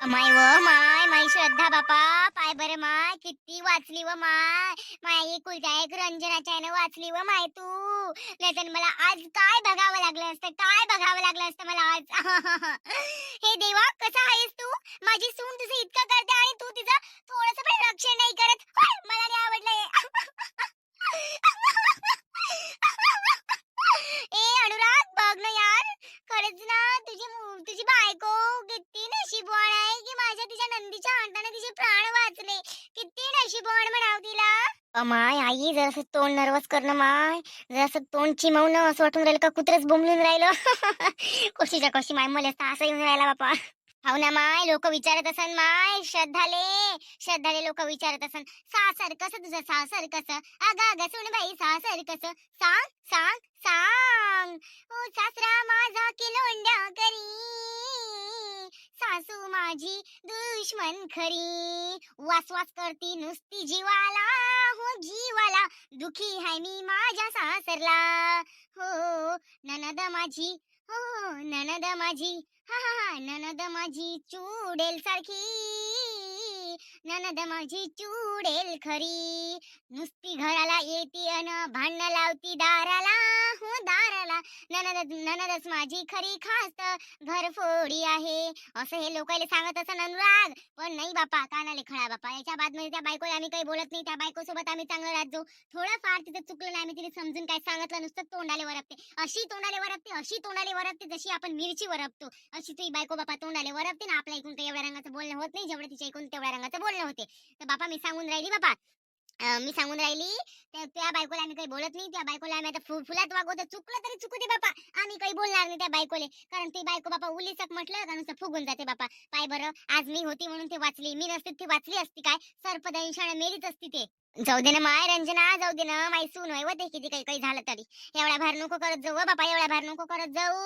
माय व माय माई श्रद्धा बापा, पाय बरे माय किती वाचली व माय. माय एकुलता एक रंजनाच्या यानं वाचली व माय तू. नाहीतर मला आज काय बघावं लागलं असतं, काय बघावं लागलं असतं मला आज. हे देवा, कसा आहेस तू? माझी सून तुझं इतकं करते आणि तू तिचं थोडंसं पण रक्षण नाही करत. होय, मला नाही आवडलं हे. ए अनुराग, बघ ना यार, खरंच ना, तुझी बायको किती नशीबवान आहे की माझ्या तिच्या नंदीच्या हाताने तिचे प्राण वाचले. किती नशीबवान म्हणाव तिला. माय आई, जरासं तोंड नर्वस करणं माय, जरासं तोंड चिमवणं, असं वाटून राहिलं का कुत्रच बोंबलून राहिलं. कशीच्या कशी माय मला असं येऊन राहिला बापा. हो ना माय, लोक विचारत असन माय, श्रद्धाले लोक विचारत असन, सासर कसं तुझं, सासर कसं. अगं अगं सुन बाई, सासर कसं, सांग सांग सांग. ओ सासरा माझा किलोंड्या करी, सासू माझी दुश्मन खरी. वास वास करती नुसती जीवाला, हो जीवाला दुखी आहे मी माझ्या सासरला. हो ननद माझी, हो ननद माझी, हा हा हा, ननद माझी चुडेल सारखी, ननद माझी चुडेल खरी. नुसती घराला येती अन भांडण लावती दाराला, हो दाराला. ननदच माझी खरी खास घरफोडी आहे, असं हे लोकांना सांगत असं अनुराग. पण नाही बापा, कानाले खळा बापा. याच्या बादमध्ये त्या बायकोला आम्ही काही बोलत नाही, त्या बायकोसोबत आम्ही चांगलं राहतो. थोडंफार तिचं चुकलं नाही, आम्ही तिने समजून काय सांगितलं, नुसतं तोंडाले वरपते, अशी तोंडाले वरपते, अशी तोंडाले वरपते, जशी आपण मिरची वरपतो अशी तुझी बायको बापा तोंडाले वरपते ना. आपल्या ऐकून तर एवढ्या रंगाचं बोलणं होत नाही, जेवढं तिच्या ऐकून तेवढ्या रंगाचं बोलणं होते. तर बापा मी सांगून राहिली बापा, मी सांगून राहिली, त्या बायकोला आम्ही काही बोलत नाही. त्या बायकोला आम्ही आता फुलात वागवतो, चुकलं तरी चुकू दे बापा, आम्ही काही बोलणार नाही त्या बायकोले. कारण ती बायको बापा उलीसक म्हटलं का नुसतं फुगून जाते बापा. पाय बरं, आज मी होती म्हणून ते वाचली, मी नसती ती वाचली असती काय, सर्पदंशाने मेलीच असती ते. जाऊ दे ना माय रंजना, जाऊ दे ना माई सून होय, ते किती काही काही झालं तरी. एवढा भार नको करत जाऊ बापा, एवढा भार नको करत जाऊ.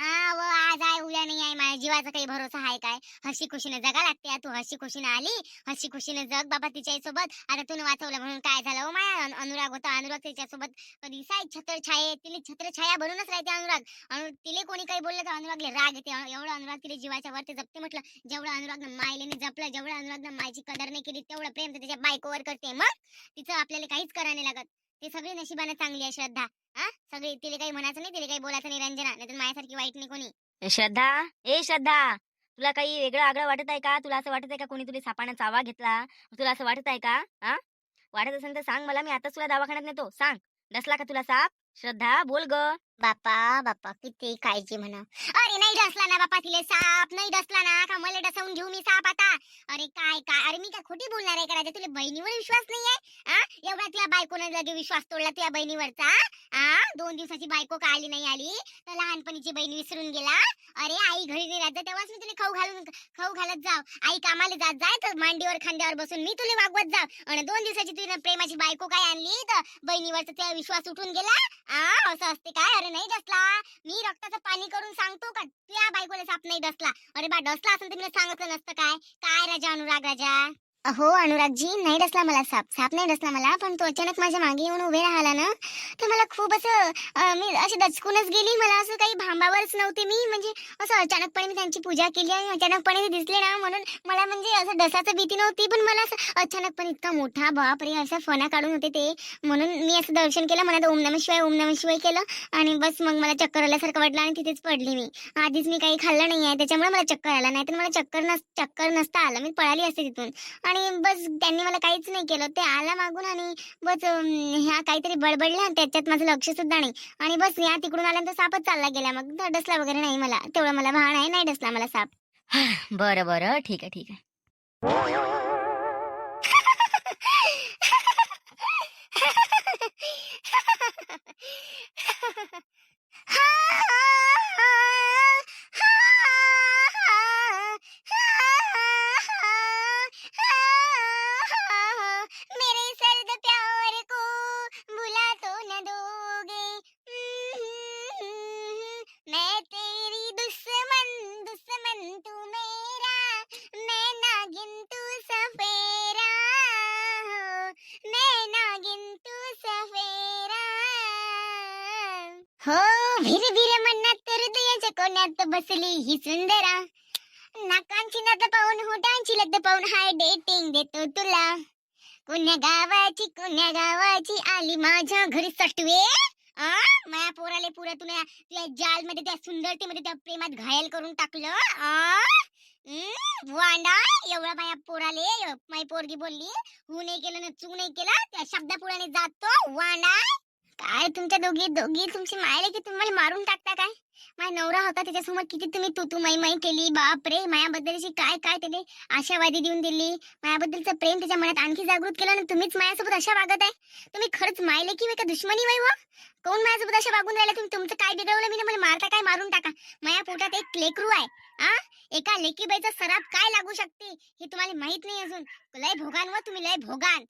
हा व आज आहे उद्या नाही आहे, माझ्या जीवाचा काही भरोसा आहे काय. हसी खुशीने जगा लागते, तू हसी खुशीने आली, हसी खुशीने जग बाबा तिच्या सोबत. आता तू वाचवलं म्हणून काय झालं हो माया. अनुराग होता, अनुराग त्याच्यासोबत कधी साई छत्रछाया, तिला छत्रछाया बनूनच राहते अनुराग. तिले कोणी काही बोललं तर अनुरागले राग येते. एवढं अनुराग तिला जीवाच्या वरती जपते म्हटलं. जेवढं अनुरागनं मायलेने जपलं, जेवढं अनुरागनं मायची कदर नाही केली, तेवढं प्रेम तर त्याच्या बायकोवर करते. मग तिचं आपल्याला काहीच करायला लागत. ते सगळी नशिबाने चांगली आहे श्रद्धा. हा सगळी, तिला काही म्हणायचं नाही, तिला काही बोलायचं नाही रंजना, नाही तर माझ्यासारखी वाईट नाही कोणी. श्रद्धा, ए श्रद्धा, तुला काही वेगळं आगळं वाटत आहे का? तुला असं वाटत आहे का कोणी तुला सापानं चावा घेतला? तुला असं वाटत आहे का? हा, वाटत असेल तर सांग मला, मी आताच तुला दवाखान्यात नेतो. सांग, डसला का तुला साप? श्रद्धा बोल ग. बापा बापा, किती काळजी म्हणा. अरे नाही डसला ना बापा, तिले साप नाही डसला ना, का मला डसवून घेऊ मी साप आता. अरे काय काय, अरे मी काय खोटी बोलणार आहे करायचं, तुला बहिणीवर विश्वास नाहीये? एवढा तुला बायकोने लगे विश्वास तोडला तुझ्या बहिणीवरचा. 2 दिवसाची बायको का आली नाही आली तर लहानपणीची बहीण विसरून गेला. अरे आई घरी नाही राहत तेव्हाच मी तुला खाऊ घालत जाव. आई कामाला जात जाय तर मांडीवर खांद्यावर बसून मी तुला वागवत जाव. आणि 2 दिवसाची तुला प्रेमाची बायको काय आणली तर बहिणीवरचा त्या विश्वास उठून गेला. असं असते काय? अरे नाही डसला, मी रक्ताचं पाणी करून सांगतो का तुझ्या बायकोला साप नाही डसला. अरे बा डसला असेल तर मी सांगितलं नसतं काय. काय राजा अनुराग राजा. हो अनुरागजी, नाही डसला मला साप, साप नाही डसला मला. पण तो अचानक माझ्या मागे येऊन उभे राहिला ना, तर मला खूप असं मी अशी दचकूनच गेली. मला असं काही भांबावरच नव्हते मी, म्हणजे असं अचानकपणे मी त्यांची पूजा केली आणि अचानकपणे ते दिसले ना, म्हणून मला म्हणजे असं डसाचं भीती नव्हती. पण मला असं अचानकपणे इतका मोठा बाप रे असा फणा काढून होते ते, म्हणून मी असं दर्शन केलं, मनात ओम नमः शिवाय ओम नमः शिवाय केलं आणि बस मग मला चक्कर आल्यासारखं वाटलं आणि तिथेच पडली मी. आधीच मी काही खाल्लं नाही आहे त्याच्यामुळे मला चक्कर आला, नाही तर मला चक्कर नसता आलं, मी पळाली असते तिथून. आणि बस त्यांनी मला काहीच नाही केलं, ते आला मागून आणि बस ह्या काहीतरी बडबडल्या आणि त्याच्यात माझं लक्ष सुद्धा नाही. आणि बस या तिकडून आल्यानंतर सापच चालला गेला, मग डसला वगैरे नाही मला, तेवढं मला भान आहे, नाही डसला मला साप. बरं बरं, ठीक आहे ठीक आहे. मेरे सर्द प्यार को भुला तो न दोगे, मैं तेरी दुश्मन दुश्मन तू मेरा, मैं नागिन तू सफेरा, मैं नागिन तू सफेरा. हो भिर भिर मनात हृदयाच्या कोण्यात बसली ही सुंदरा, नाकांची नद पाहून होटांची लद पाहून हाय डेटिंग देतो तुला. कोण्या गावाची आली माझ्या घरी सटवे. आ माया पोराले पुरा तुला तुझ्या जाल मध्ये त्या सुंदरतेमध्ये त्या प्रेमात घायल करून टाकलं. वांडा एवढा माया पोराले माई पोरगी बोलली हू नाही केलं ना चू नाही केला त्या शब्दापुराने जातो वांडा. काय तुमच्या दोघी दोघी तुमची मायले की तुम्हाला मारून टाकता काय. माझा नवरा होता त्याच्यासमोर किती तुम्ही तू माई केली. बाप रे मायाबद्दलची काय काय त्याने आशावादी देऊन दिली. मायाबद्दलचं प्रेम त्याच्या मनात आणखी जागृत केलं आणि तुम्हीच माझ्यासोबत अशा वागत आहे. तुम्ही खरंच मायले की का दुश्मनी वय व कोण माझ्यासोबत अशा वागून राहिला. तुम्ही तुमचं काय बिघडवलं मी मला मारता काय मारून टाका. माया पोटात एक लेकरू आहे. एका लेकीबाईचा सराप काय लागू शकते हे तुम्हाला माहित नाही अजून. लय भोगान व तुम्ही लय भोगान.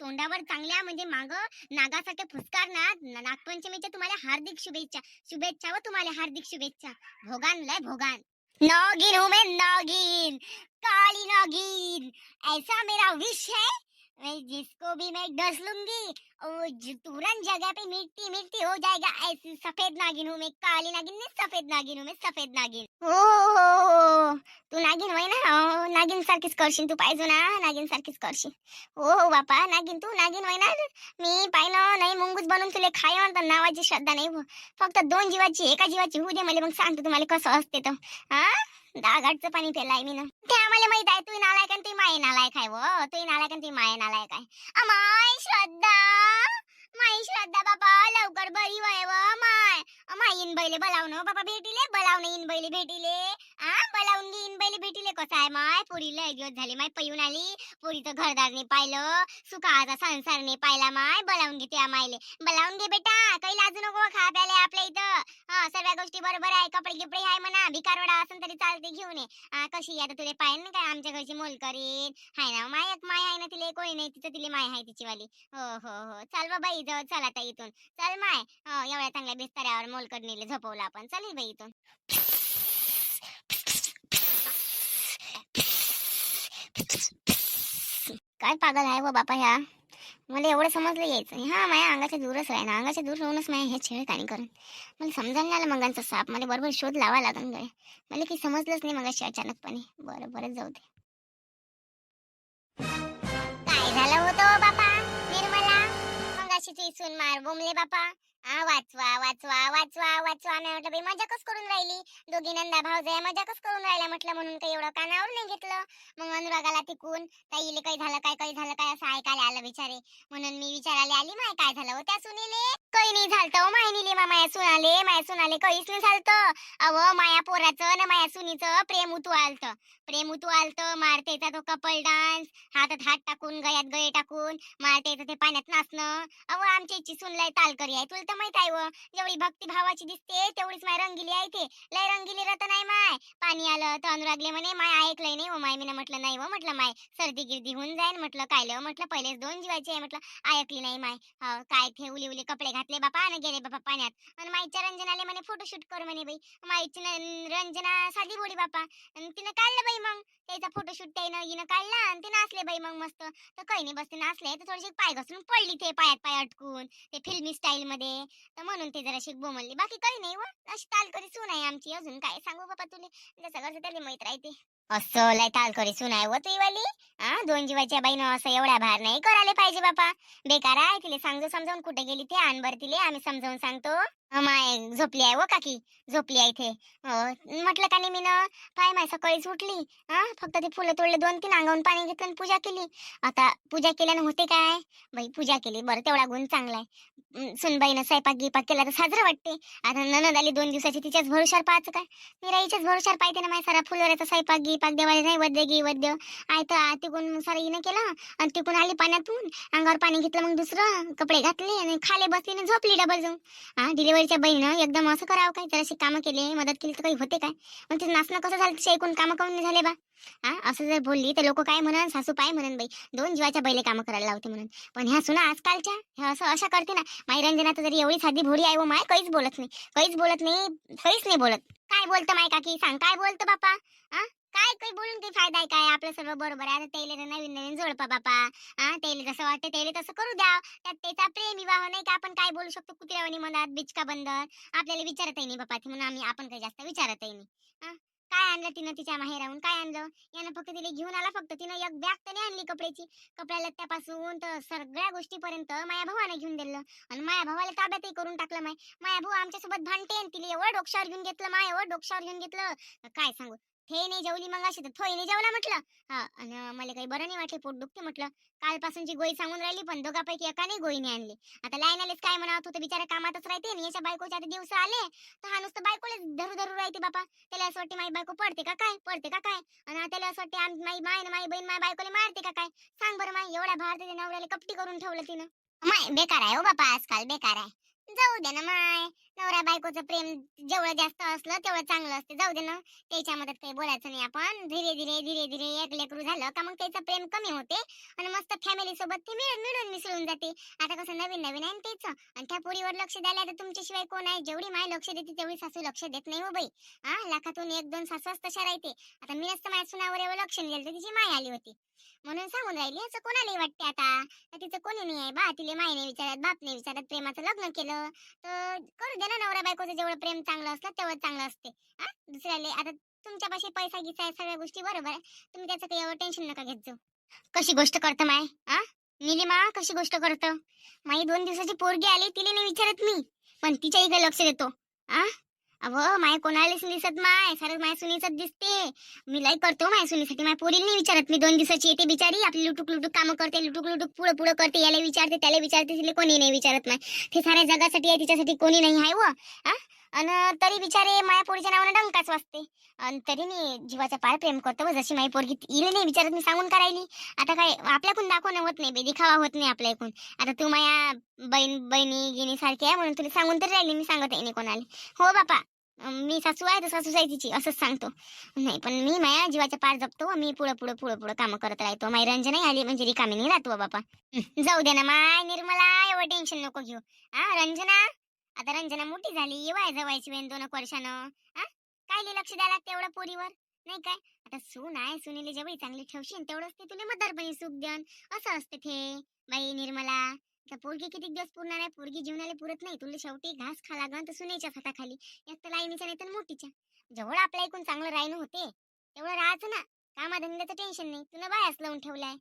तोंडावर चांगल्या म्हणजे माग नागासारख्या फुसकारणार. नागपंचमीच्या तुम्हाला हार्दिक शुभेच्छा. शुभेच्छा व तुम्हाला हार्दिक शुभेच्छा. भोगान लय भोगान. नौगिन हूँ मैं नौगिन, काली नौगिन, ऐसा मेरा विश है मैं जिसको भी मैं डस लूंगी वो तुरंत जगह पे मिट्टी मिट्टी हो जाएगा. ऐसी सफेद नागिन हूँ मैं, काली नागिन नहीं सफेद नागिन हूँ मैं, सफेद नागिन. हो तू नागिन होय ना. नागिन सारखीच करशील तू पाहिजे ना. नागिन सारखीच करशील. हो बापा नागिन तू नागिन होय ना. मी पाहिलं नाही मुंगूस बनून तुले खाय तर नावाची श्रद्धा नाही. फक्त दोन जीवाची एका जीवाची होऊ दे मला मग सांगतो तुम्हाला कसं असते तर. दागाटचं पाणी पेलाय मी ना. ते आम्हाला माहित आहे तू नालायक आणि तू माये नालायक आहे. व तू नालायक आणि तू माये नालायक आहे. माई श्रद्धा बाबा लवकर बरी वय व माय. इन बैले बोलावणं बाबा भेटीले बोलावणं इन बैले भेटीले. बोलावून घे इन बैले भेटीले. कसं आहे माय पोरी लय दिवस झाले माय पळून आली. पोरीचं घरदारने पाहिलं सुखाचा संसारने पाहिला माय. बोलावून घे त्या मायले बोलावून घे बेटा. काही लाजू नको खा प्याले आपल्या इथं. सर्व गोष्टी बरोबर आहे. कपडे गिपडे आहे म्हणा. भिकारवडा असेल तरी चालते घेऊन ये. कशी आता तुला पाहिजे ना काय आमच्या घरची मोल करीन हाय ना. माय एक माय आहे ना तिला कोणी नाही तिचं तिला माय आहे तिची वाली. हो चल बाबा जवळ चल आता इथून. चल माय एवढ्या चांगल्या बिस्ताऱ्यावर मोलकड नेले झोपवलं आपण. चल बाई इथून. काय पागल आहे व बापा ह्या. मला एवढं समजलं यायचं नाही. माझ्या अंगाच्या दूरच आहे ना. अंगाच्या दूर राहूनच माझ्या हे छेड काणी करून मला समजायला नाही आलं. मंगांचा साप मला बरोबर शोध लावा लागन गळे. मला काही समजलंच नाही मगाशी अचानकपणे. बरं जाऊ दे. काय झालं होतं बापा निर्मला. मंगाशीची सून मार बोंबले बापा. वाचवा वाचवा वाचवा वाचवा. मी म्हटलं बाई मजाकच करून राहिली. दोघी नंदा भावजाया मजाकच करून राहिल्या म्हटलं म्हणून काही एवढं कानावर नाही घेतलं. मग अनुरागाला तिकून ताईले काही झालं काय असं ऐकायला आलं बिचारे. म्हणून मी विचारायला आली माय काय झालं हो त्या सुनीले. काही नाही झालतं हो मायनीले. माया सुनाले काहीच नाही झालतं. अव माया पोराचं ना माया सुनीचं प्रेम उतू आलतं. मारतेचा तो कपल डान्स हातात हात टाकून गळ्यात गळे टाकून मारतेचं ते पाण्यात नाचणं. अव आमच्या इच्छी सुन लय तालकरी आहे. तुला तर माहित आहे व जेवढी भक्ती भावाची दिसते तेवढीच माय रंगिली आहे. ते लय रंगिली रत नाही माय. पाणी आलं तर अनुरागले म्हणे माय ऐकलंय नाही व माय. मी म्हटलं नाही व म्हटलं माय सर्दी गिर्दी होऊन जाईल म्हटलं. कायलं म्हटलं पहिलेच दोन जीवाची आहे म्हटलं ऐकली नाही माय. काय ते उली कपडे घातले बापा आणि गेले बापा पाण्यात. आणि माईच्या रंजनाले म्हणे फोटोशूट कर म्हणे बाई. माईची रंजना साधी बोडी बापा. आणि तिनं काढलं बाई मग त्याचा फोटोशूट त्यानं हिनं काढला आणि ते नाचले बाई मग मस्त. तर काही नाही बसते नाचले तर थोडेसे पाय घसरून पडली ते पायात पाय अटकून ते फिल्मी स्टाईल मध्ये. तर म्हणून ते जरा शिक बोमलली. बाकी काही नाही व अशी तालकरी सून आहे आमची. अजून काय सांगू बापा तुले. जसं कसं त्याला माहित राहते. असं लय तालकरी सून आहे व तुझी वाली. दोन जीवाच्या बाईनं असं एवढ्या भार नाही करायला पाहिजे बापा. बेकार आहे. तिला समजावून कुठे गेली ते आणबर तिले आम्ही समजावून सांगतो. माय झोपली आहे व काकी झोपली आहे इथे. म्हटलं का नाही मी न पाय माय सकाळीच उठली. फक्त ते फुलं तोडले 2-3 अंगावून पाणी घेतलं आणि पूजा केली. आता पूजा केल्यानं होते काय बाई. पूजा केली बरं तेवढा गुण चांगला आहे. सुनबाईनं स्वयंपाक गिपाक केला तर साजरं वाटते. आता ननद आली 2 दिवसाची तिच्याच भरोशावर पाहायचं काय. निराईच्याच भरोशावर पाहिजे ना माय. सारा फुलवऱ्याचा स्वयंपाक गिपाक देवाला नाही वद्य आहे तर तिकून सारा हिनं केलं आणि तिकून आली पाण्यातून अंगावर पाणी घेतलं. मग दुसरं कपडे घातले आणि खाले बसली आणि झोपली डबल जाऊन. डिलिव्हरीच्या बहिणीनं एकदम असं करावं काय. जराशी कामं केली मदत केली तर काही होते काय. मग ते नाचणं कसं झालं तिच्या ऐकून कामं काऊन नाही झाले बा. असं जर बोलली तर लोक काय म्हणून सासू पाय म्हणून बाई 2 जीवाच्या बैले कामं करायला लावते म्हणून. पण ह्या सुना आजकालच्या ह्या असं अशा करते ना. माई रंजना तर जरी एवढी साधी भोळी आहे व माय काहीच बोलत नाही बोलत. काय बोलतं माय काकी सांग काय बोलतं बापा. काय काही बोलून काही फायदा आहे काय. आपलं सर्व बरोबर आहे. आता त्याला नवीन जोडपा बापा. त्याला जसं वाटतं त्याला तसं करू द्या. त्यात त्याचा प्रेम विवाह नाही का. आपण काय बोलू शकतो. कुत्र्यावानी मनात बिचका बंदर आपल्याला विचारतही नाही बापा. म्हणून आपण काही जास्त विचारतही नाही. काय आणलं तिनं तिच्या माहेराहून? काय आणलं? यानं फक्त तिला घेऊन आला. फक्त तिनं एक बॅग तर नाही आणली कपड्याची. कपड्या लत्त्यापासून तर सगळ्या गोष्टीपर्यंत माझ्या भावाने घेऊन दिलं. आणि माझ्या भावाला ताब्यातही करून टाकलं. माझ्या भाऊ आमच्यासोबत भांडते आणि तिला एवढं डोक्यावर घेऊन घेतलं. एवढं डोक्यावर घेऊन घेतलं काय सांगू. हे नाही जेवली मग अशी तर थोई नाही जेवला म्हटलं. हा आणि मला काही बरं नाही वाटलं, पोट दुखते म्हटलं. कालपासूनची गोळी सांगून राहिली पण दोघापैकी एकाने गोळी नाही आणली. आता लाईन काय म्हणावं, तो बिचारा कामातच राहते आणि याच्या बायकोच्या आता दिवस आले तर हा नुसतं बायकोला धरू धरू राहते बापा. त्याला असं वाटते माझी बायको पडते का काय, पडते का काय. आणि त्याला असं वाटते माझी माय ना माझी बहीण माझ्या बायकोला मारते का काय. सांग बरं माय, एवढ्या भारताच्या नवऱ्याला कपटी करून ठेवलं तिनं. माय बेकार आहे हो बापा, आजकाल बेकार आहे. जाऊ दे ना माय, नवरा बायकोचं प्रेम जेवढं जास्त असलं तेवढं चांगलं असते. जाऊ दे ना, त्याच्या मदत काही बोलायचं नाही आपण. धीरे धीरे धीरे धीरे एक लेकरू झालं का मग त्याचं प्रेम कमी होते आणि मस्त फॅमिली सोबत ते मिळून मिसळून जाते. आता कसं नवीन नवीन आहे ना त्याचं, आणि त्या पोरीवर लक्ष द्यायला आता तुमच्याशिवाय कोण आहे. जेवढी माय लक्ष देते तेवढी सासू लक्ष देत नाही हो बाई. हा, लाखातून एक दोन सासूच तशा राहते. आता मी नसतं माझ्या सुनावर एवढं लक्ष दिलं तर तिची माय आली होती म्हणून सांगून राहिली. असं कोणालाही वाटते आता तिचं कोणी नाही आहे बा. तिले माय नाही विचारत, बाप नाही विचारत, प्रेमाचं लग्न केलं तर करू दे ना. नवरा बायकोचं जेवढं प्रेम चांगलं असलं तेवढं चांगलं असते. हा, दुसऱ्याला आता तुमच्यापाशी पैसा गिसा आहे, सगळ्या गोष्टी बरोबर आहे. तुम्ही त्याचं काही एवढं टेन्शन नका घेत जाऊ. कशी गोष्ट करतं माय, आ निलिमा कशी गोष्ट करतं. माई 2 दिवसाची पोरगी आली, तिला नाही विचारत मी, पण तिच्या इकडे लक्ष देतो. आ अव माय कोणालाच नाही दिसत. माय सारं माय सुनीच दिसते. मी लय करतो माय सुनीसाठी. माय पोरीला नाही विचारत मी. 2 दिवसाची येते बिचारी, आपली लुटूक लुटूक कामं करते, लुटूक लुटूक पुढं पुढं करते. याला विचारते त्याला विचारते, तिला कोणी नाही विचारत. माय ते साऱ्या जगासाठी आहे, तिच्यासाठी कोणी नाही आहे व. अन तरी बिचारे माया पोरीच्या नावानं डंकाच वाजते. आणि तरी मी जीवाच्या पार प्रेम करतो. जशी माई पोरगी इले नाही विचारत मी, सांगून करायली. आता काय आपल्याकडून दाखवणं होत नाही, दिखावा होत नाही आपल्या ऐकून. आता तू माया बहिणी गिनी सारखी आहे म्हणून तुला सांगून तरी राहिली मी, सांगत आहे कोणाला. हो बापा, मी सासू आहे तर सासू आहे तिची, असंच सांगतो. नाही पण मी माया जीवाच्या पार जपतो. मी पुढं पुढं पुढं पुढं काम करत राहतो. माई रंजना आली म्हणजे रिकामी नाही राहतो बापा. जाऊ दे ना माय निर्मला, एवढं टेन्शन नको घेऊ. रंजना, आता रंजना मोठी झाली, वाय जवायची वेन 2 वर्षानं. काय लक्ष द्यायला लागते एवढं पोरीवर, नाही काय. आता सून आहे, सुनीला जेवढी चांगली ठेवशील तेवढंच ते तुला मदारपणी सुख द्यान. असं असते ते बाई निर्मला. तर पोरगी किती दिवस पुरणार आहे. पोरगी जीवनाला पुरत नाही. तुला शेवटी घास खा लागन तर सुनेच्या हाताखाली, एक तर लाईनीच्या नाही तर मोठीच्या. जेवढं आपल्या ऐकून चांगलं राहणं होते तेवढं राहायचं ना. कामाधंद्याचं टेन्शन नाही. तुला बायाच लावून ठेवलाय.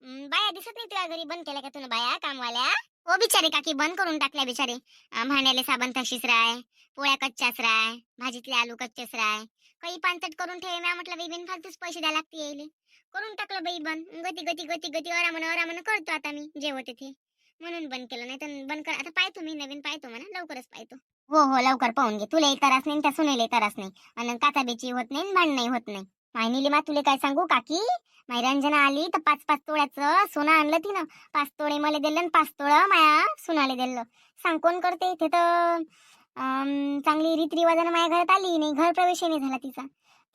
बाया दिसत नाही तुझ्या घरी. बंद केल्या का तुला बाया कामवाल्या? हो बिचारे काकी, बंद करून टाकल्या बिचारे. भांड्याले साबण तशीच राय, पोळ्या कच्च्याच राय, भाजीतले आलू कच्चेच राय. काही पानसट करून ठेवे. म्या म्हटलं बाई बिन फालतूच पैसे द्यायला लागते यायले. करून टाकलं बाई बंद. गती गती गती गती अरामन करतो आता मी जे होते ते. म्हणून बंद केलं. नाही तर बंद कर आता. पाहतो मी नवीन, पाहतो म्हणा लवकरच पाहतो. हो हो लवकर पाहून घे. तुलाही त्रास नाही त्या सुनेलाही त्रास नाही. आणि काचाबेची होत नाही, भांडणही होत नाही. मायनीली मा तुला काय सांगू काकी, माई रंजना आली तर 5-5 तोळ्याचं सोनं आणलं तिनं. 5 तोळे मला दिलं आणि 5 तोळं माया सुनाले दिलं. सांग कोण करते ते. तर चांगली रीतरिवाजानं माझ्या घरात आली नाही, घर प्रवेशही नाही झाला तिचा.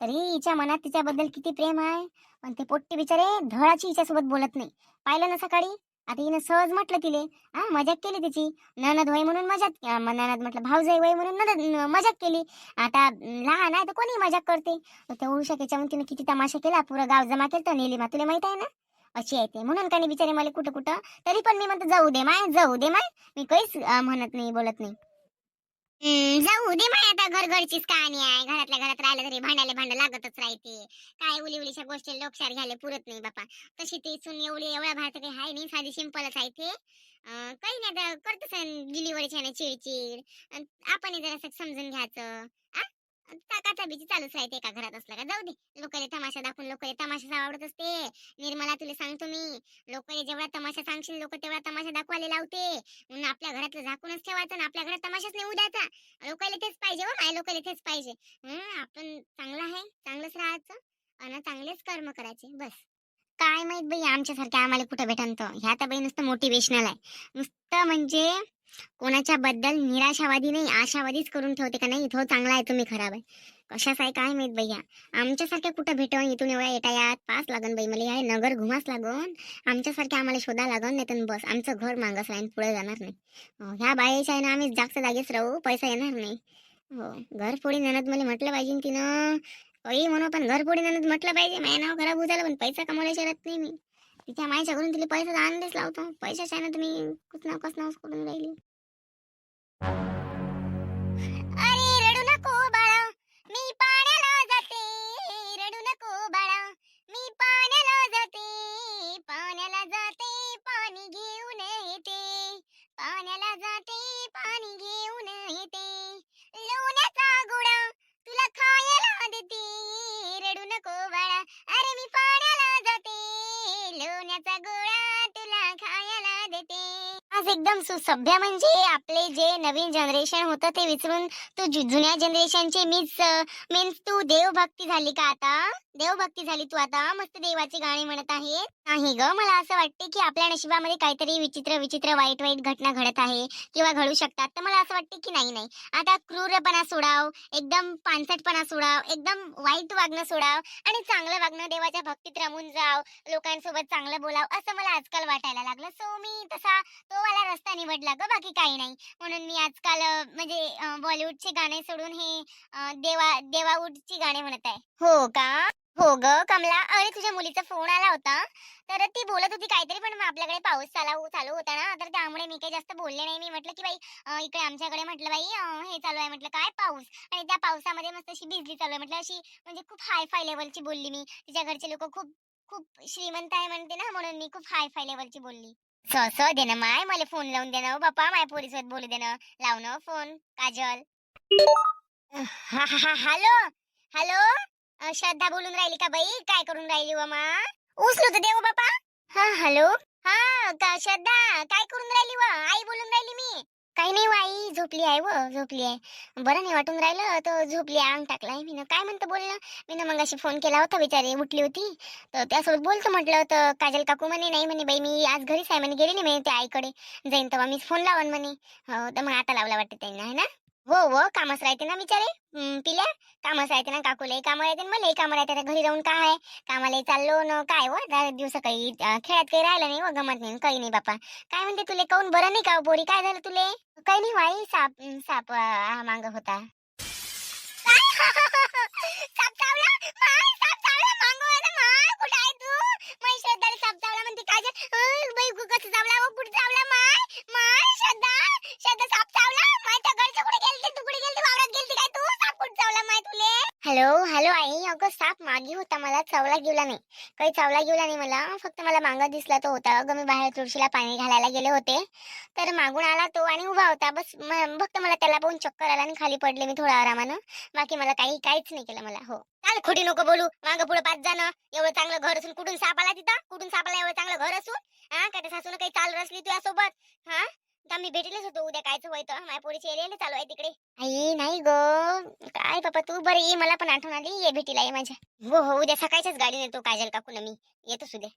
तरी हिच्या मनात तिच्याबद्दल किती प्रेम आहे. पण ते पोट्टे बिचारे धडाची हिच्यासोबत बोलत नाही. पाहिलं ना सकाळी. आता हिनं सहज म्हटलं तिले, मजाक केली तिची. ननद वय म्हणून मजाक, ननद म्हटलं भाऊजाई वय म्हणून मजाक केली. आता लहान आहे तर कोणी मजाक करते. त्या उळशा त्याच्यामध्ये तिने किती तमाशा केला, पुरं गाव जमा केलं. नेली तुला माहित आहे ना अशी आहे ते. म्हणून काही बिचारे मला कुठं कुठं. तरी पण मी म्हणतो जाऊ दे माय, जाऊ दे माय. मी काहीच म्हणत नाही, बोलत नाही. जाऊ दे माय. आता घरघरचीच कहाणी आहे. घरातल्या घरात राहिलं तरी भांडायला भांड लागतच राहते. काय उली उलीच्या गोष्टी लोकशार घ्यायला पुरत नाही बापा. तशी ती सून एवढ्या भारत काही आहे नाही, साधी सिंपलच आहे ते. काही नाही आता करतच डिलिव्हरीच्या चिडचिड. आपण जरा समजून घ्यायचं. काका बीची चालूच राहते एका घरात असलं का. जाऊ दे. लोकांनी तमाशा दाखवून लोकांनी तमाशा आवडत असते. निर्मला तुला सांगतो मी, लोकांनी जेवढा तमाशा सांगशील लोक तेवढा तमाशा दाखवायला लावते. म्हणून आपल्या घरातलं झाकूनच ठेवायचं ना, आपल्या घरात तमाशाच नाही उद्याचा. लोकांना तेच पाहिजे हो माय, लोकांना तेच पाहिजे. आपण चांगलं आहे, चांगलंच राहायचं आणि चांगलेच कर्म करायचे बस. काय माहित बाई आमच्यासारख्या आम्हाला कुठं भेटन. तर ह्या तर बाई नुसतं मोटिवेशनल आहे. नुसतं म्हणजे कोणाच्या बद्दल निराशावादी नाही, आशावादीच करून ठेवते का नाही तो चांगला आहे तुम्ही खराब आहे. कशाच आहे काय माहित भैया. आमच्यासारख्या कुठं भेटन. इथून एवढ्या येटायात पास लागन बाई मला. हे नगर घुमास लागन. आमच्यासारख्या आम्हाला शोधा लागन. नाही तर बस आमचं घर मागस राहीन, पुढे जाणार नाही. ह्या बायाच्या आहे ना आम्ही जास्त जागेच राहू, पैसा येणार नाही. हो, घरफोडी ननद मला म्हटलं पाहिजे तिनं. काही म्हणू पण घरफोडी ननद म्हटलं पाहिजे. माझ्या नाव खराब होऊ झालं पण पैसा कमवल्या शरत नाही मी. तिच्या मायच्या घरून तिला पैसा आणलेच लावतो. पैशाच्या ना तुम्ही कुछ ना करून राहिली. अरे रडू नको बाळा, मी पाण्याला जाते. शेंगदाण्याचा गोळा तुला खायला देते. आज एकदम सुसभ्य म्हणजे आपले जे नवीन जनरेशन होतं ते विसरून तू जुन्या जनरेशनचे मीन्स तू देवभक्ती झाली का आता? देवभक्ती झाली तू आता? मस्त देवाची गाणी म्हणत आहे. नाही ग, मला असं वाटते की आपल्या नशिबामध्ये काहीतरी विचित्र विचित्र वाईट वाईट घटना घडत आहे किंवा घडू शकतात. तर मला असं वाटते की नाही नाही, आता क्रूरपणा सोडाव, एकदम पानसटपणा सोडाव, एकदम वाईट वागणं सोडाव आणि चांगलं वागणं, देवाच्या भक्तीत रमून जाव, लोकांसोबत चांगलं बोलाव, असं मला आजकाल वाटायला लागलं. सो मी तसा तो वाला रस्ता निवडला ग, बाकी काही नाही. म्हणून मी आजकाल म्हणजे बॉलिवूडचे गाणे सोडून हे देवावूडची गाणे म्हणत आहे. हो का? हो ग कमला, अरे तुझ्या मुलीचा फोन आला होता, तर ती बोलत होती काहीतरी, पण मग आपल्याकडे पाऊस चालू होता ना, तर त्यामुळे मी काही जास्त बोलले नाही. मी म्हटलं की बाई इकडे आमच्याकडे म्हटलं बाई हे चालू आहे, म्हटलं काय पाऊस, आणि त्या पावसामध्ये मस्त अशी भिजली चालू आहे, म्हटलं अशी म्हणजे खूप हाय फाय लेवलची बोलली मी. तिच्या घरचे लोक खूप खूप श्रीमंत आहे म्हणते ना, म्हणून मी खूप हाय फाय लेवलची बोलली. दे ना माय, मला फोन लावून दे ना, बापा माय पोरीसोबत बोलू दे ना, लाव ना फोन काजल. हॅलो हॅलो, श्रद्धा बोलून राहिली का बाई? काय करून राहिली व मा? उचलू तर देऊ बापा. हा हॅलो, हा का श्रद्धा, काय करून राहिली व? आई बोलून राहिली मी. काही नाही व आई, झोपली आहे व झोपली आहे. बरं नाही वाटून राहिलं तर झोपली आहे, अंग टाकलाय मी. काय म्हणतं बोल ना. मी ना मग अशी फोन केला होता, बिचारी उठली होती तर त्यासोबत बोलतो म्हटलं, तर काजल काकू म्हणे नाही म्हणे बाई मी आज घरीच आहे म्हणे, गेली नाही म्हणे त्या आईकडे, जाईन तेव्हा मीच फोन लावन म्हणे. हो तर मग आता लावला वाटतं त्यांना, है ना? हो हो, कामच राहते ना बिचारे. पिल्या, कामच राहते ना, काकूलाही कामं राहते मलाही कामं राहते. आता घरी राहून काय आहे, कामाला चाललो न काय व दिवस काही खेळात काही राहिलं नाही व गमत नाही काही नाही बापा. काय म्हणते तुले, काऊन बरं नाही का व पोरी, काय झालं तुले? काही नाही बाई, साप साप मांग होता. काय? साप चावला माय, साप चावला मांग होता माय, कुठं आहे तू? माय श्रद्धाला साप चावला म्हणते काजल. बाई कसं चावला व, कुठं चावला माय? माय श्रद्धा, श्रद्धा साप चावला माय, त्या घरच्या कुठे गेलती, तू कुठे गेलती, वावरात गेलती काय तू? साप कुठं चावला माय तुले? हॅलो हॅलो आई, अगं साप मागे होता, मला चावला गेला नाही, काही चावला गेला नाही मला, फक्त मला मांग दिसला तो होता. अगं मी बाहेर तुळशीला पाणी घालायला गेले होते, तर मागून आला तो आणि उभा होता, बस फक्त मला त्याला बघून चक्कर आला आणि खाली पडले मी थोड्या आरामानं. बाकी मला काहीच नाही केलं मला. हो चाल, खोटी नको बोलू, मागं पुढे पाच जाणं, एवढं चांगलं घर असून कुठून साप आला तिथं, कुठून साप आला एवढं चांगलं घर असून? हा काय सासून काही चाल रचली तुझ्यासोबत? हा तर मी भेटलेच होतो, उद्या कायच व्हायचं, माझ्या पोरीची एरियाला चालू आहे तिकडे. आई नाही ग, काय बाबा तू बरं ये, मला पण आठवण आली, ये भेटीला ये माझ्या. हो हो, उद्या सकाळच्याच गाडी नेतो काजल काकून मी, येतोच उद्या.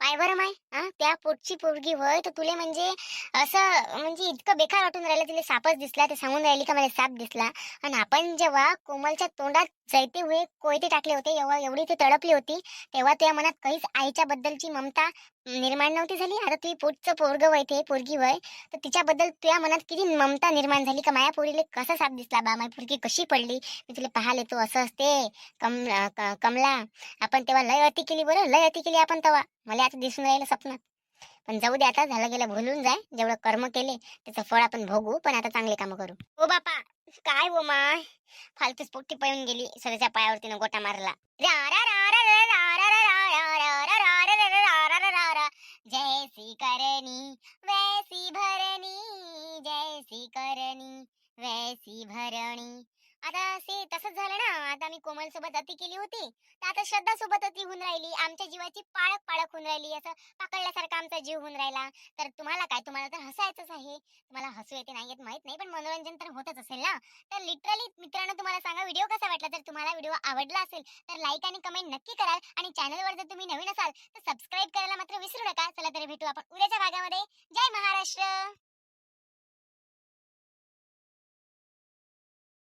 पाय बरं माय, त्या पोटची पोरगी होय तर तुले म्हणजे असं म्हणजे इतकं बेकार वाटून राहिलं, तिला सापच दिसला ते सांगून राहिली का मला साप दिसला. आणि आपण जेव्हा कोमलच्या तोंडात जैते हुए कोयते टाकले होते, एवढी ती तडपली होती, तेव्हा तुझ्या मनात काहीच आईच्या बद्दलची ममता निर्माण नव्हती झाली. आता तुझी पोटचं पोरग वय ते पोरगी वय, तर तिच्याबद्दल तुझ्या मनात किती ममता निर्माण झाली का माया पोरीले कसा साप दिसला बा, माझी पोरगी कशी पडली, मी तिला पाहायला येतो असं असते. कमला, आपण तेव्हा लय अति केली, बरं लय अति केली आपण तेव्हा, मला आता दिसून राहिलं स्वप्नात. पण जाऊ दे, आता झालं गेलं भुलून जाय, जेवढं कर्म केले त्याचं फळ आपण भोगू, पण आता चांगले काम करू. हो बापा, काय हो माय, फालतूच पोट्टी पळून गेली, स्वतःच्या पायावरती गोटा मारला. रा रा रा रा रा रा रा रा रा रा रा रा रा रा रा रा रा रा. जैसी करनी वैसी भरणी, जैसी करनी वैसी भरणी. आता असे तसंच झालं ना, आता मी कोमल सोबत अति केली होती, तर आता श्रद्धा सोबत अति होऊन राहिली, आमच्या जीवाची पाळक पाळक होऊन राहिली, असं पाकळल्यासारखा आमचा जीव होऊन राहिला. तर तुम्हाला काय, तुम्हाला तर हसायचंच आहे. तुम्हाला हसू येते नाही येत माहित नाही, पण मनोरंजन तर होतच असेल ना. तर लिटरली मित्रांनो, तुम्हाला सांगा व्हिडिओ कसा वाटला. जर तुम्हाला व्हिडिओ आवडला असेल तर लाईक आणि कमेंट नक्की कराल, आणि चॅनलवर जर तुम्ही नवीन असाल तर सबस्क्राईब करायला मात्र विसरू नका. चला तर भेटू आपण उद्याच्या भागामध्ये. जय महाराष्ट्र.